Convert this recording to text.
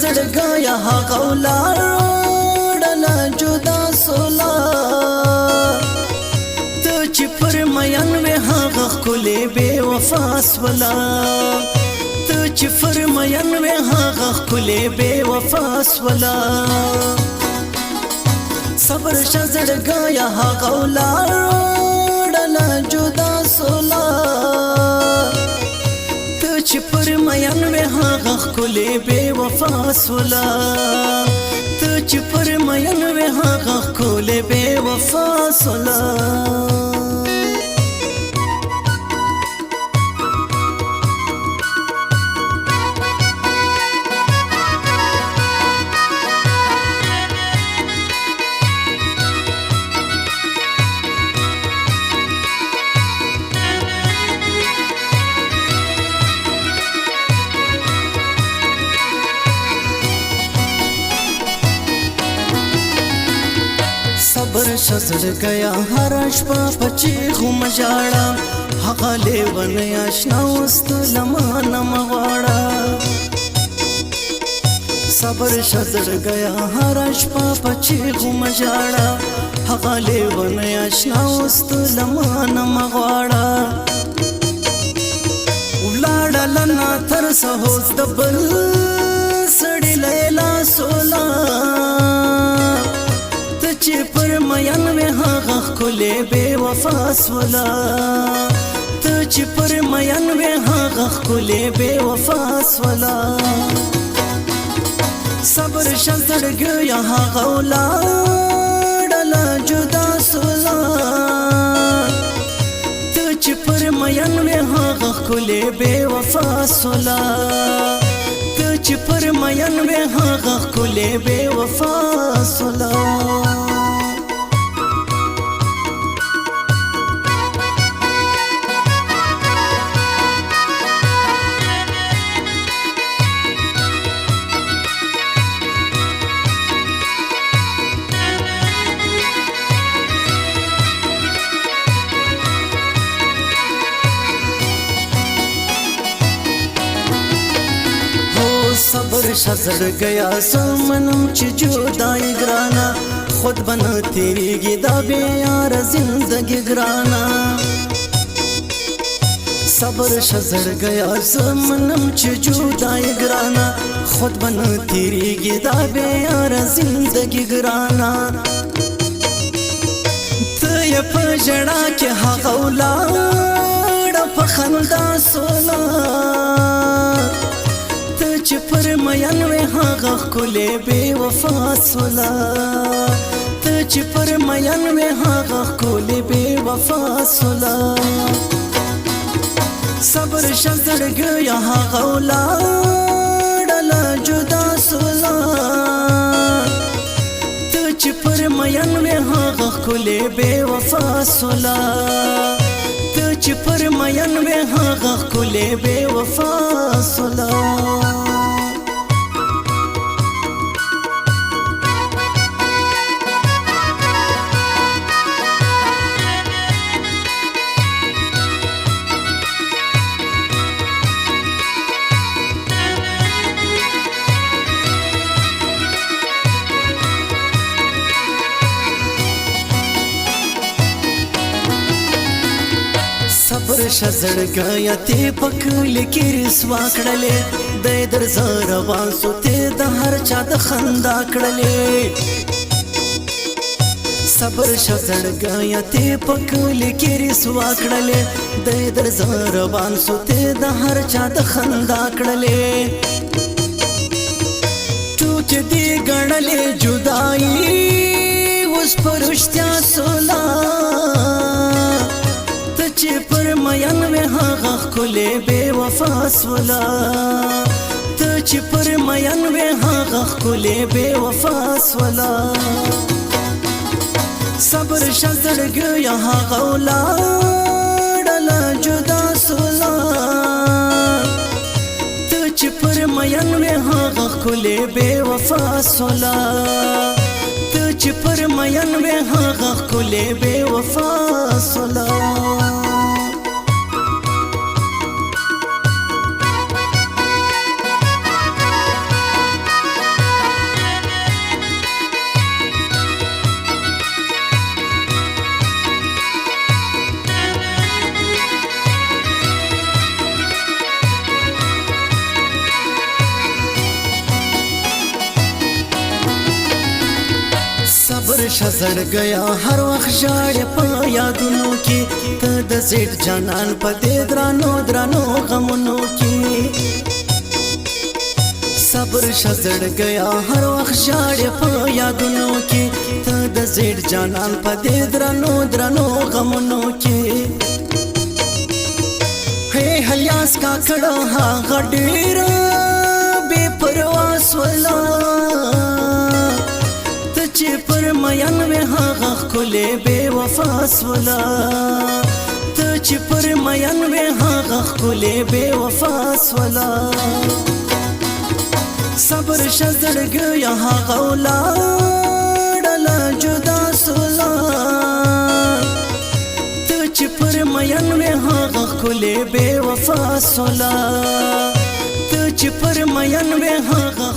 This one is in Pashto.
زړګیا هغه ولاړله جدا سولا ته چې پر مین وې هغه ښکلې بې وفا سوله ته چې پر مین وې هغه ښکلې بې وفا سوله صبر شه زړګیا هغه ولاړله جدا سولا چې پر مین وې هغه ښکلې بې وفا سوله ته چې پر مین وې هغه ښکلې بې وفا سوله صبر شه زړګیا هره شپه په چیغو مه ژاړه هغه لیونی اشنا اوس ته له ما نه مه غواړه صبر شه زړګیا هره شپه په چیغو مه ژاړه هغه لیونی اشنا اوس ته له ما نه مه غواړه ولاړه له ناترسه اوس د بل سړي لیلا سولا چې پر مین وې هغه ښکلې بې وفا سوله ته چې پر مین وې هغه ښکلې بې وفا سوله صبر شه زړګیا هغه ولاړله جدا سوله ته چې پر مین وې هغه ښکلې بې وفا سوله ته چې پر مین وې هغه ښکلې بې وفا سوله صبر شه زړګیا زمنم چې جدای ګرانه خود بنه تیریږي دا بې یاره زندګي ګرانه صبر شه زړګیا زمنم چې جدای ګرانه خود بنه تیریږي دا بې یاره زندګي ګرانه ته یې په ژړا کې هغه ولاړه په خندا سوله چې پر مین وې هغه ښکلې بې وفا سوله ته چې پر مین وې هغه ښکلې بې وفا سوله صبر شه زړګیا هغه ولاړله جدا سوله ته چې پر مین وې هغه ښکلې بې وفا سوله ته چې پر مین وې هغه ښکلې بې وفا سوله صبر شه زړګیا ته په کلي کې رسوا کړلې دی در زه روان سو ته د هر چا د خندا کړلې صبر شه زړګیا ته په کلي کې رسوا کړلې دی در زه روان سو ته د هر چا د خندا کړلې ټوکې دې ګڼلې جدایي اوس په رښتیا سوله چې پر مین وې هغه ښکلې بې وفا سوله ته چې پر مین وې هغه ښکلې بې وفا سوله صبر شه زړګیا هغه ولاړله جدا سوله ته چې پر مین وې هغه ښکلې بې وفا سوله ته چې پر مین وې هغه ښکلې بې وفا سوله शजड़ गया हर वक्त ژاړې په یادونو کې ته د زیړ جانان په دې درانو درانو غمونو کې صبر شزړ گیا هر وخت ژاړې په یادونو کې ته د زیړ جانان په دې درانو درانو غمونو کې هې هلیاس کا کړه هغه ډېر بې پروا سولا ته چې پر مین وې هغه ښکلې بې وفا سولا ته چې پر مین وې هغه ښکلې بې وفا سولا صبر شزړ گیا هغه ولاړله جدا سولا ته چې پر مین وې هغه ښکلې بې وفا سولا ته چې پر مین وې هغه